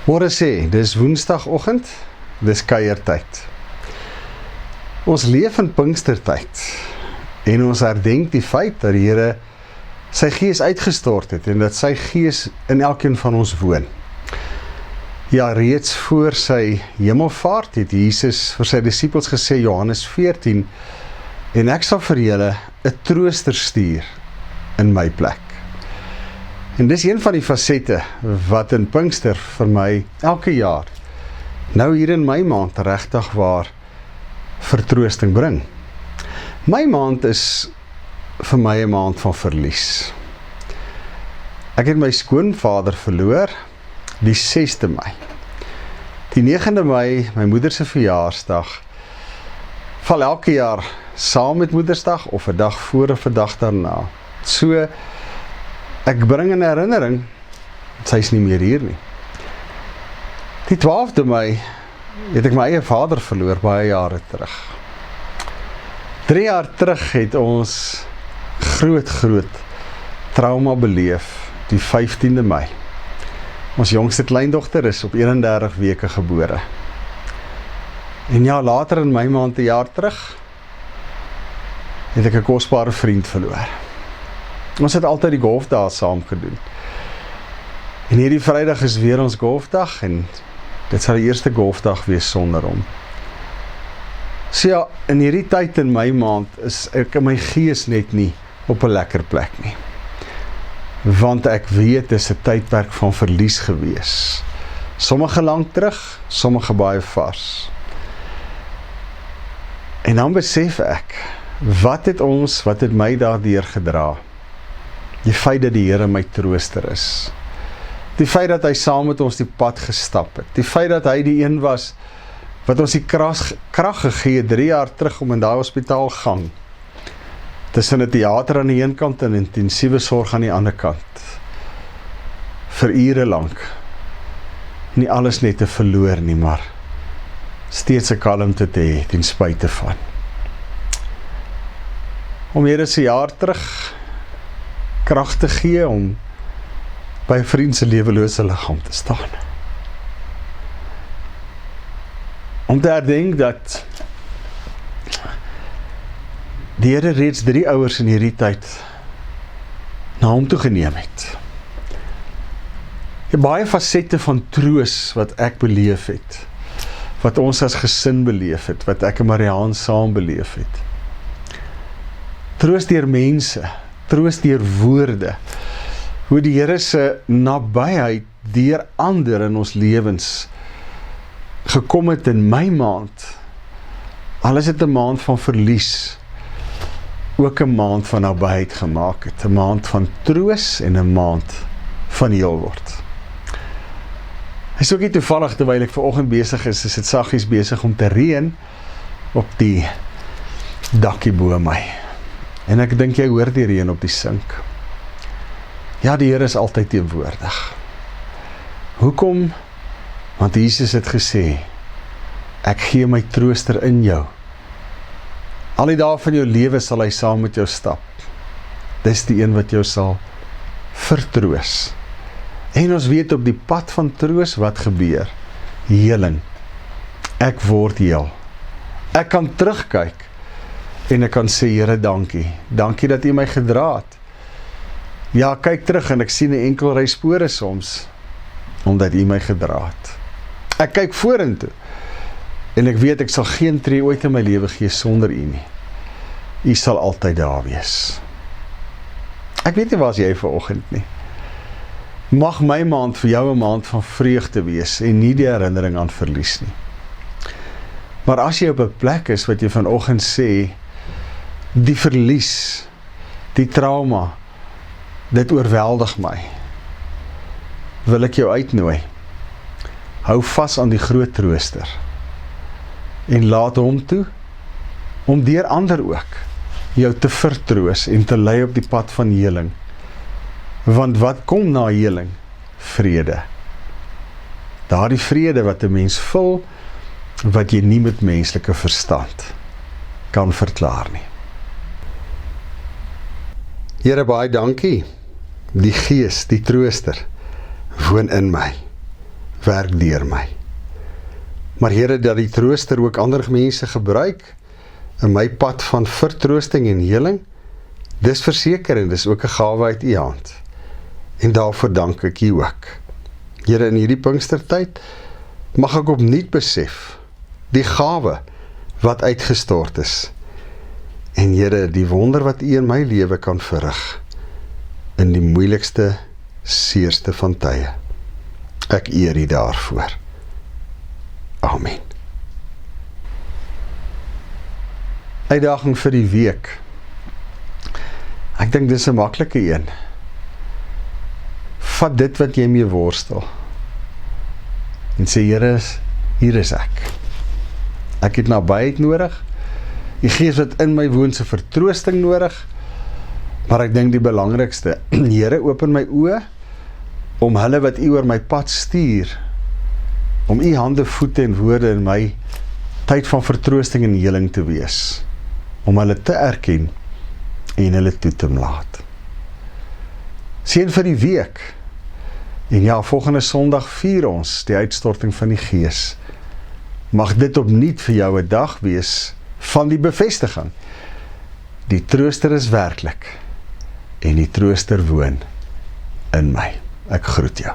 Môre sê, dis woensdagoggend, dis kuiertyd. Ons leef in Pinkstertyd en ons herdenk die feit dat die Here sy gees uitgestort het en dat sy gees in elkeen van ons woon. Ja, reeds voor sy hemelvaart het Jesus vir sy disippels gesê, Johannes 14, en ek sal vir julle 'n trooster stuur in my plek. En dis een van die fasette wat in Pinkster vir my elke jaar, nou hier in my maand regtig waar vertroosting bring. My maand is vir my 'n maand van verlies. Ek het my skoonvader verloor die 6de Mei. Die 9de Mei, my moeder se verjaarsdag, val elke jaar saam met Moedersdag of 'n dag voor of 'n dag daarna. So, ek bring in herinnering, sy is nie meer hier nie. Die 12de Mei het ek my eie vader verloor baie jare terug. 3 jaar terug het ons groot trauma beleef, die 15de Mei. Ons jongste kleindogter is op 31 weke gebore. En ja, later in my maand 'n jaar terug, het ek 'n kosbare vriend verloor. Ons het altyd die golfdae saam gedoen. En hierdie Vrydag is weer ons golfdag en dit sal die eerste golfdag wees sonder hom. So ja, in hierdie tyd in my maand is ek in my gees net nie op 'n lekker plek nie. Want ek weet dit is 'n tydperk van verlies gewees. Sommige lank terug, sommige baie vars. En dan besef ek, wat het my daardeur gedra? Die feit dat die Here my trooster is. Die feit dat hy saam met ons die pad gestap het. Die feit dat hy die een was wat ons die krag gegee het 3 jaar terug om in daai hospitaalgang tussen 'n teater aan die een kant en intensiewe sorg aan die ander kant. Vir ure lank. Nie alles net te verloor nie, maar steeds 'n kalmte te hê ten spyte van. Om hier 'n jaar terug krag te gee om by 'n vriend se lewelose liggaam te staan. Om te herdenk dat die Here reeds 3 ouers in hierdie tyd na hom toe geneem het. Baie fasette van troos wat ek beleef het, wat ons as gesin beleef het, wat ek en Mariaan saam beleef het. Troos deur mense, troos deur woorde, hoe die Here se nabyheid deur ander in ons lewens gekom het in my maand. Al is dit 'n maand van verlies, ook 'n maand van nabyheid gemaak het, 'n maand van troos en 'n maand van heel word. Is ook nie toevallig terwyl ek vanoggend besig is dit saggies besig om te reën op die dakkie bo my. En ek dink jy hoor die reën op die sink. Ja, die Here is altyd teenwoordig. Hoekom? Want Jesus het gesê, ek gee my trooster in jou. Al die dae van jou lewe sal hy saam met jou stap. Dis die een wat jou sal vertroos. En ons weet op die pad van troos wat gebeur. Heling. Ek word heel. Ek kan terugkyk en ek kan sê, Here, dankie. Dankie dat U my gedra het. Ja, kyk terug en ek sien 'n enkel ry spore soms, omdat U my gedra het. Ek kyk vorentoe en ek weet ek sal geen tree ooit in my lewe gee sonder U nie. U sal altyd daar wees. Ek weet nie waar jy vanoggend nie. Mag my maand vir jou 'n maand van vreugde wees en nie die herinnering aan verlies nie. Maar as jy op 'n plek is wat jy vanoggend sê, die verlies, die trauma, dit oorweldig my, wil ek jou uitnooi. Hou vas aan die groot trooster en laat hom toe om deur ander ook jou te vertroos en te lei op die pad van heling. Want wat kom na heling? Vrede. Daardie vrede wat 'n mens vul, wat jy nie met menslike verstand kan verklaar nie. Here, baie dankie. Die Gees, die trooster, woon in my. werk deur my. Maar Here, dat die trooster ook ander mense gebruik in my pad van vertroosting en heling, dis verseker en dis ook 'n gawe uit U hand. En daarvoor dank ek U ook. Here, in hierdie Pinkstertyd mag ek opnuut besef die gawe wat uitgestort is. En Here, die wonder wat U in my lewe kan verrig in die moeilikste, seerste van tye. Ek eer U daarvoor. Amen. Uitdaging vir die week. Ek dink dis 'n maklike een. Vat dit wat jy mee worstel en sê, Here, hier is ek. Ek het nabyheid nodig. Die Gees wat in my woon se vertroosting nodig. Maar ek dink die belangrikste, Here, open my oë om hulle wat U oor my pad stuur, om U hande, voete en woorde in my tyd van vertroosting en heling te wees, om hulle te erken en hulle toe te laat. Seën vir die week. En ja, volgende Sondag vier ons die uitstorting van die Gees. Mag dit opnuut vir jou 'n dag wees van die bevestiging. Die trooster is werklik en die trooster woon in my. Ek groet jou.